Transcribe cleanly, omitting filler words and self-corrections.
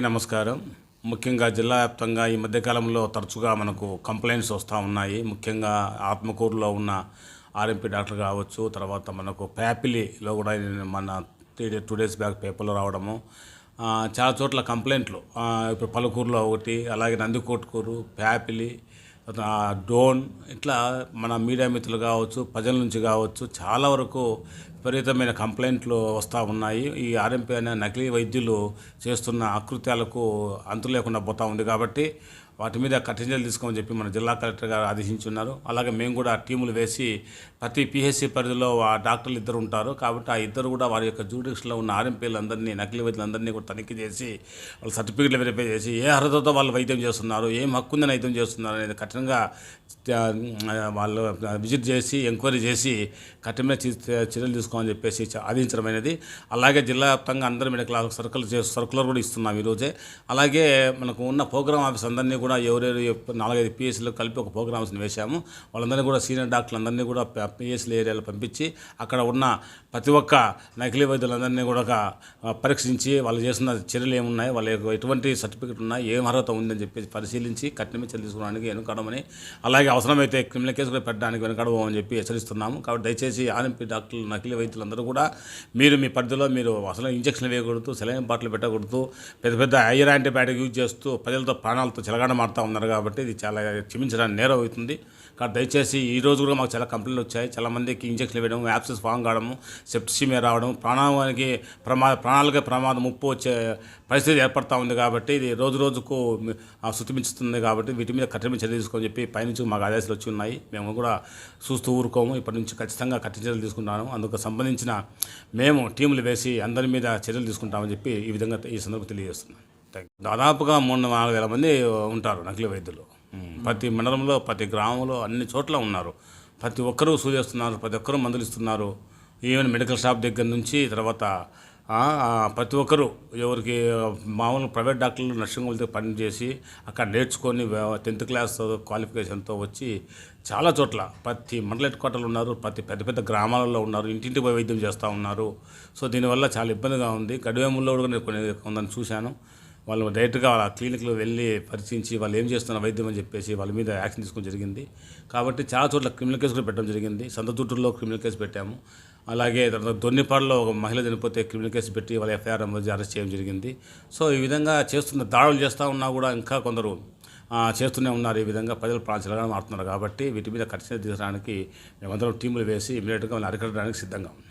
నమస్కారం. ముఖ్యంగా జిల్లా వ్యాప్తంగా ఈ మధ్యకాలంలో తరచుగా మనకు కంప్లైంట్స్ వస్తూ ఉన్నాయి. ముఖ్యంగా ఆత్మకూరులో ఉన్న ఆర్ఎంపీ డాక్టర్ కావచ్చు, తర్వాత మనకు ప్యాపిలిలో కూడా మన 2 డేస్ బ్యాక్ పేపర్లో రావడము, చాలా చోట్ల కంప్లైంట్లు. ఇప్పుడు పలుకూరులో ఒకటి, అలాగే నందికొట్కూరు, ప్యాపిలి, డోన్, ఇట్లా మన మీడియా మిత్రులు కావచ్చు, ప్రజల నుంచి కావచ్చు, చాలా వరకు విపరీతమైన కంప్లైంట్లు వస్తూ ఉన్నాయి. ఈ ఆర్ఎంపీ అనే నకిలీ వైద్యులు చేస్తున్న అకృత్యాలకు అంతు లేకుండా పోతూ ఉంది. కాబట్టి వాటి మీద కఠిన చర్యలు తీసుకోమని చెప్పి మన జిల్లా కలెక్టర్ గారు ఆదేశించున్నారు. అలాగే మేము కూడా టీములు వేసి ప్రతి పిహెచ్సి పరిధిలో ఆ డాక్టర్లు ఇద్దరు ఉంటారు. కాబట్టి ఆ ఇద్దరు కూడా వారి యొక్క జ్యూడిక్షన్లో ఉన్న ఆర్ఎంపీలందరినీ, నకిలీ వైద్యులందరినీ కూడా తనిఖీ చేసి వాళ్ళ సర్టిఫికెట్లు వెరిఫై చేసి ఏ అర్హతతో వాళ్ళు వైద్యం చేస్తున్నారు, ఏం హక్కు ఉందని వైద్యం చేస్తున్నారు అనేది కఠినంగా వాళ్ళు విజిట్ చేసి ఎంక్వైరీ చేసి కఠినమైన చర్యలు తీసుకోమని చెప్పేసి ఆదేశించడమైనది. అలాగే జిల్లా వ్యాప్తంగా అందరూ మెడికల్ సర్కులర్ కూడా ఇస్తున్నాం ఈరోజే. అలాగే మనకు ఉన్న ప్రోగ్రామ్ ఆఫీస్ అందరినీ కూడా ఎవరెవరు 4-5 పిఎస్సీలో కలిపి ఒక ప్రోగ్రామ్స్ని వేశాము. వాళ్ళందరినీ కూడా సీనియర్ డాక్టర్లందరినీ కూడా పిఎస్సీల ఏరియాలో పంపించి అక్కడ ఉన్న ప్రతి ఒక్క నకిలీ వైద్యులందరినీ కూడా పరీక్షించి వాళ్ళు చేసిన చర్యలు ఏమున్నాయి, వాళ్ళ ఎటువంటి సర్టిఫికెట్ ఉన్నాయి, ఏం అర్హత ఉందని చెప్పేసి పరిశీలించి కఠినమైన చర్యలు తీసుకోవడానికి వెనుకడమని, అలాగే అవసరమైతే క్రిమినల్ కేసు కూడా పెట్టడానికి వెనుకడమని చెప్పి హెచ్చరిస్తున్నాము. కాబట్టి దయచేసి ఆర్ఎంపీ డాక్టర్లు, నకిలీ వైద్యులందరూ కూడా మీరు మీ పరిధిలో మీరు అసలు ఇంజక్షన్ వేయకూడదు, సెలైన్ బాటిల్ పెట్టకూడదు, పెద్ద హైయర్ యాంటీబయాటిక్ యూజ్ చేస్తూ ప్రజలతో ప్రాణాలతో చెలగాట మారుతూ ఉన్నారు. కాబట్టి ఇది చాలా క్షమించడానికి నేరం అవుతుంది. కాబట్టి దయచేసి ఈ రోజు కూడా మాకు చాలా కంప్లైంట్లు వచ్చాయి. చాలామందికి ఇంజక్షన్ వేయడం, యాప్సెస్ ఫామ్ కావడం, సెప్టిసిమియా రావడం, ప్రాణాలకే ప్రమాదం ముప్పు వచ్చే పరిస్థితి ఏర్పడతా ఉంది. కాబట్టి ఇది రోజుకు శృతిమించుతుంది. కాబట్టి వీటి మీద కఠినమైన చర్యలు తీసుకోని చెప్పి పైనుంచి మాకు ఆదేశాలు వచ్చి ఉన్నాయి. మేము కూడా చూస్తూ ఊరుకోము. ఇప్పటి నుంచి ఖచ్చితంగా కఠిన చర్యలు తీసుకుంటాను. అందుకు సంబంధించిన మేము టీములు వేసి అందరి మీద చర్యలు తీసుకుంటామని చెప్పి ఈ విధంగా ఈ సందర్భంగా తెలియజేస్తున్నాను. దాదాపుగా 3-4 వేల మంది ఉంటారు నకిలీ వైద్యులు. ప్రతి మండలంలో, ప్రతి గ్రామంలో, అన్ని చోట్ల ఉన్నారు. ప్రతి ఒక్కరూ సూచిస్తున్నారు, ప్రతి ఒక్కరూ మందులు ఇస్తున్నారు. ఈవెన్ మెడికల్ షాప్ దగ్గర నుంచి తర్వాత ప్రతి ఒక్కరూ ఎవరికి మామూలు ప్రైవేట్ డాక్టర్లు నర్సింగ్ హోమ్లతో పనిచేసి అక్కడ నేర్చుకొని 10th క్లాస్ క్వాలిఫికేషన్తో వచ్చి చాలా చోట్ల ప్రతి మండల హెడ్ క్వార్టర్లు ఉన్నారు, ప్రతి పెద్ద గ్రామాలలో ఉన్నారు, ఇంటింటి పోయి వైద్యం చేస్తూ ఉన్నారు. సో దీనివల్ల చాలా ఇబ్బందిగా ఉంది. గడివేముల్లో కూడా నేను కొందరిని చూశాను. వాళ్ళు డైరెక్ట్గా వాళ్ళ క్లినిక్లో వెళ్ళి పరిశీలించి వాళ్ళు ఏం చేస్తున్న వైద్యం అని చెప్పేసి వాళ్ళ మీద యాక్షన్ తీసుకోవడం జరిగింది. కాబట్టి చాలా చోట్ల క్రిమినల్ కేసు కూడా పెట్టడం జరిగింది. సంతతూటులో క్రిమినల్ కేసు పెట్టాము. అలాగే దొన్నిపాడులో ఒక మహిళ చనిపోతే క్రిమినల్ కేసు పెట్టి వాళ్ళ ఎఫ్ఐఆర్ అరెస్ట్ చేయడం జరిగింది. సో ఈ విధంగా దాడులు చేస్తూ ఉన్నా కూడా ఇంకా కొందరు చేస్తూనే ఉన్నారు. ఈ విధంగా ప్రజలు ప్రాణాలు మారుతున్నారు. కాబట్టి వీటి మీద కఠిన తీసుకోవడానికి మేమందరం టీములు వేసి ఇమీడియట్గా వాళ్ళని అరికట్టడానికి సిద్ధంగా ఉన్నాం.